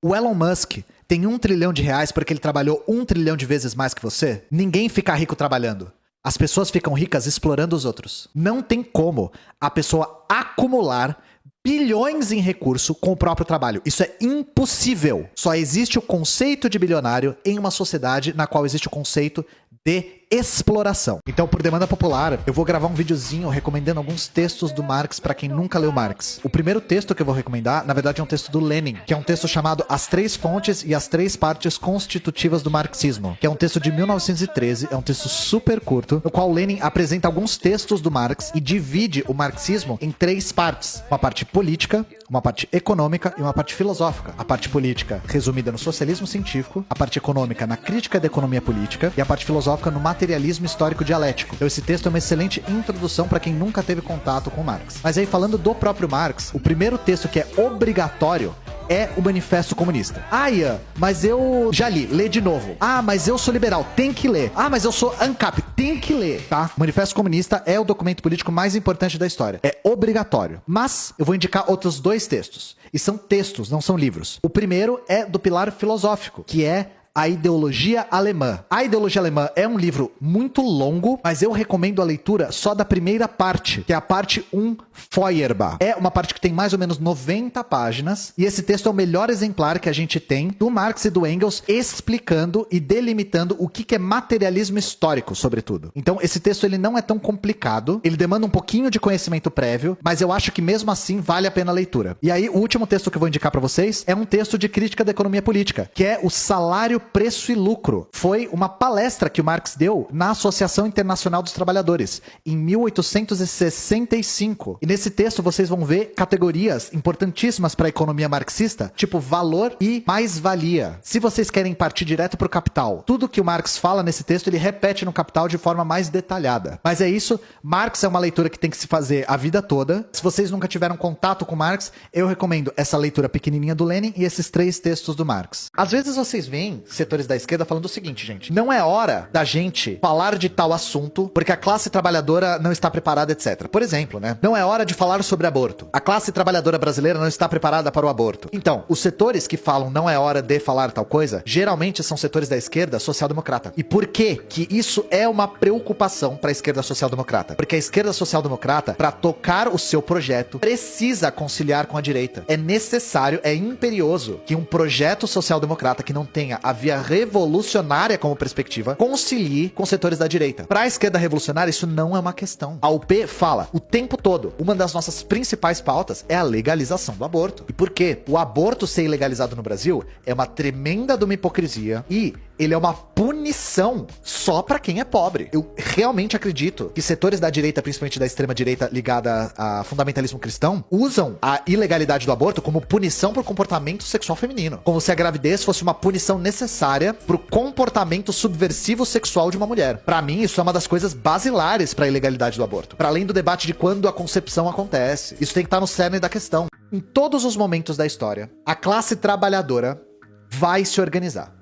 O Elon Musk tem R$1 trilhão porque ele trabalhou 1 trilhão de vezes mais que você? Ninguém fica rico trabalhando. As pessoas ficam ricas explorando os outros. Não tem como a pessoa acumular bilhões em recurso com o próprio trabalho. Isso é impossível. Só existe o conceito de bilionário em uma sociedade na qual existe o conceito de exploração. Então, por demanda popular, eu vou gravar um videozinho recomendando alguns textos do Marx para quem nunca leu Marx. O primeiro texto que eu vou recomendar, na verdade, é um texto do Lenin, que é um texto chamado As Três Fontes e as Três Partes Constitutivas do Marxismo, que é um texto de 1913, é um texto super curto, no qual Lenin apresenta alguns textos do Marx e divide o marxismo em 3 partes. Uma parte política, uma parte econômica e uma parte filosófica. A parte política resumida no socialismo científico, a parte econômica na crítica da economia política e a parte filosófica no materialismo histórico dialético. Então esse texto é uma excelente introdução para quem nunca teve contato com Marx. Mas aí, falando do próprio Marx, o primeiro texto que é obrigatório é o Manifesto Comunista. Ah, Ian, mas eu já li, lê de novo. Ah, mas eu sou liberal, tem que ler. Ah, mas eu sou ANCAP, tem que ler, tá? O Manifesto Comunista é o documento político mais importante da história. É obrigatório. Mas eu vou indicar outros 2 textos. E são textos, não são livros. O primeiro é do pilar filosófico, que é A Ideologia Alemã. A Ideologia Alemã é um livro muito longo, mas eu recomendo a leitura só da primeira parte, que é a parte 1, Feuerbach. É uma parte que tem mais ou menos 90 páginas, e esse texto é o melhor exemplar que a gente tem do Marx e do Engels explicando e delimitando o que é materialismo histórico, sobretudo. Então, esse texto ele não é tão complicado, ele demanda um pouquinho de conhecimento prévio, mas eu acho que mesmo assim vale a pena a leitura. E aí, o último texto que eu vou indicar para vocês é um texto de crítica da economia política, que é o Salário, Preço e Lucro. Foi uma palestra que o Marx deu na Associação Internacional dos Trabalhadores, em 1865. E nesse texto vocês vão ver categorias importantíssimas para a economia marxista, tipo valor e mais-valia. Se vocês querem partir direto para o Capital, tudo que o Marx fala nesse texto, ele repete no Capital de forma mais detalhada. Mas é isso, Marx é uma leitura que tem que se fazer a vida toda. Se vocês nunca tiveram contato com Marx, eu recomendo essa leitura pequenininha do Lenin e esses 3 textos do Marx. Às vezes vocês veem setores da esquerda falando o seguinte, gente: não é hora da gente falar de tal assunto porque a classe trabalhadora não está preparada, etc. Por exemplo, né? Não é hora de falar sobre aborto. A classe trabalhadora brasileira não está preparada para o aborto. Então, os setores que falam não é hora de falar tal coisa, geralmente são setores da esquerda social-democrata. E por que que isso é uma preocupação para a esquerda social-democrata? Porque a esquerda social-democrata, para tocar o seu projeto, precisa conciliar com a direita. É necessário, é imperioso que um projeto social-democrata que não tenha a via revolucionária como perspectiva concilie com setores da direita. Para a esquerda revolucionária, isso não é uma questão. A UP fala o tempo todo, uma das nossas principais pautas é a legalização do aborto. E por quê? O aborto ser ilegalizado no Brasil é uma tremenda de uma hipocrisia e ele é uma punição só pra quem é pobre. Eu realmente acredito que setores da direita, principalmente da extrema direita ligada a fundamentalismo cristão, usam a ilegalidade do aborto como punição por comportamento sexual feminino. Como se a gravidez fosse uma punição necessária pro comportamento subversivo sexual de uma mulher. Pra mim, isso é uma das coisas basilares pra ilegalidade do aborto. Pra além do debate de quando a concepção acontece. Isso tem que estar no cerne da questão. Em todos os momentos da história, a classe trabalhadora vai se organizar.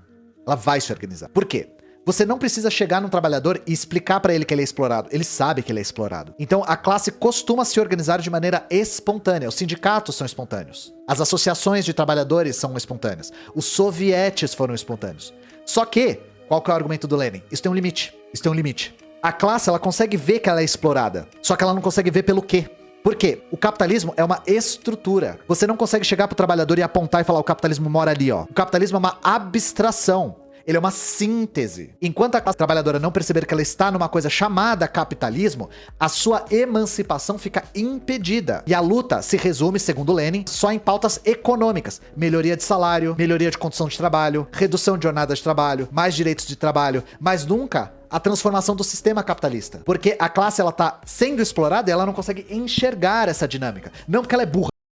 Ela vai se organizar. Por quê? Você não precisa chegar num trabalhador e explicar pra ele que ele é explorado. Ele sabe que ele é explorado. Então a classe costuma se organizar de maneira espontânea. Os sindicatos são espontâneos. As associações de trabalhadores são espontâneas. Os sovietes foram espontâneos. Só que, qual que é o argumento do Lenin? Isso tem um limite. Isso tem um limite. A classe, ela consegue ver que ela é explorada. Só que ela não consegue ver pelo quê? Por quê? O capitalismo é uma estrutura. Você não consegue chegar pro trabalhador e apontar e falar: o capitalismo mora ali, ó. O capitalismo é uma abstração. Ele é uma síntese. Enquanto a classe trabalhadora não perceber que ela está numa coisa chamada capitalismo, a sua emancipação fica impedida. E a luta se resume, segundo Lenin, só em pautas econômicas. Melhoria de salário, melhoria de condição de trabalho, redução de jornada de trabalho, mais direitos de trabalho, mas nunca a transformação do sistema capitalista. Porque a classe, ela tá sendo explorada e ela não consegue enxergar essa dinâmica. Não porque ela é burra,